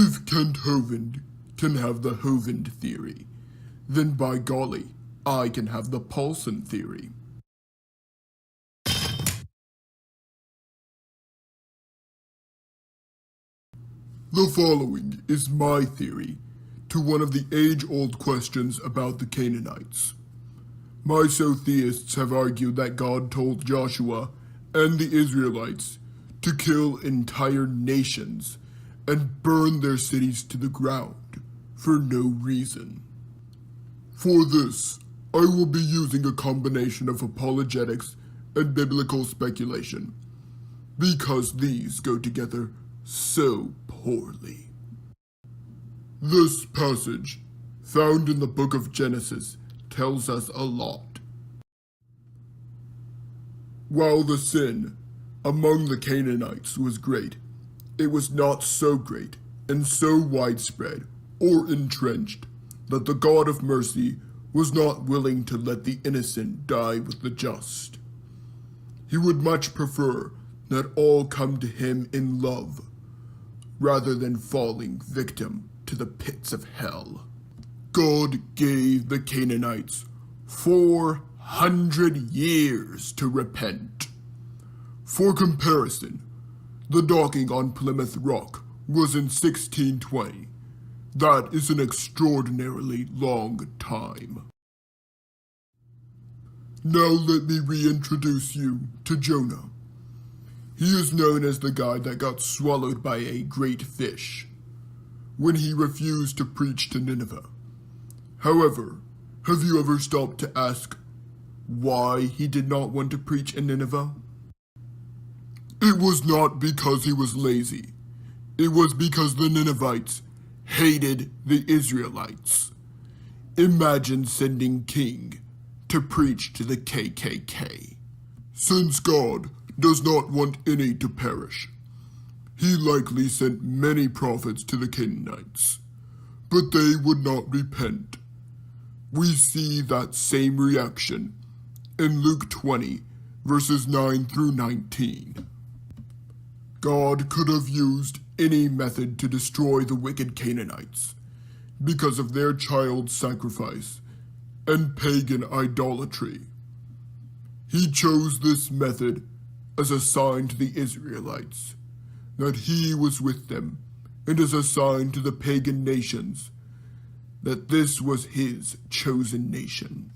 If Kent Hovind can have the Hovind theory, then by golly, I can have the Paulson theory. The following is my theory to one of the age-old questions about the Canaanites. Misotheists have argued that God told Joshua and the Israelites to kill entire nations and burn their cities to the ground for no reason. For this, I will be using a combination of apologetics and biblical speculation, because these go together so poorly. This passage, found in the book of Genesis, tells us a lot. While the sin among the Canaanites was great, it was not so great and so widespread or entrenched that the God of mercy was not willing to let the innocent die with the just. He would much prefer that all come to him in love, rather than falling victim to the pits of hell. God gave the Canaanites 400 years to repent. For comparison, the docking on Plymouth Rock was in 1620. That is an extraordinarily long time. Now let me reintroduce you to Jonah. He is known as the guy that got swallowed by a great fish when he refused to preach to Nineveh. However, have you ever stopped to ask why he did not want to preach in Nineveh? It was not because he was lazy. It was because the Ninevites hated the Israelites. Imagine sending King to preach to the KKK. Since God does not want any to perish, he likely sent many prophets to the Canaanites, but they would not repent. We see that same reaction in Luke 20, verses 9 through 19. God could have used any method to destroy the wicked Canaanites because of their child sacrifice and pagan idolatry. He chose this method as a sign to the Israelites that he was with them, and as a sign to the pagan nations that this was his chosen nation.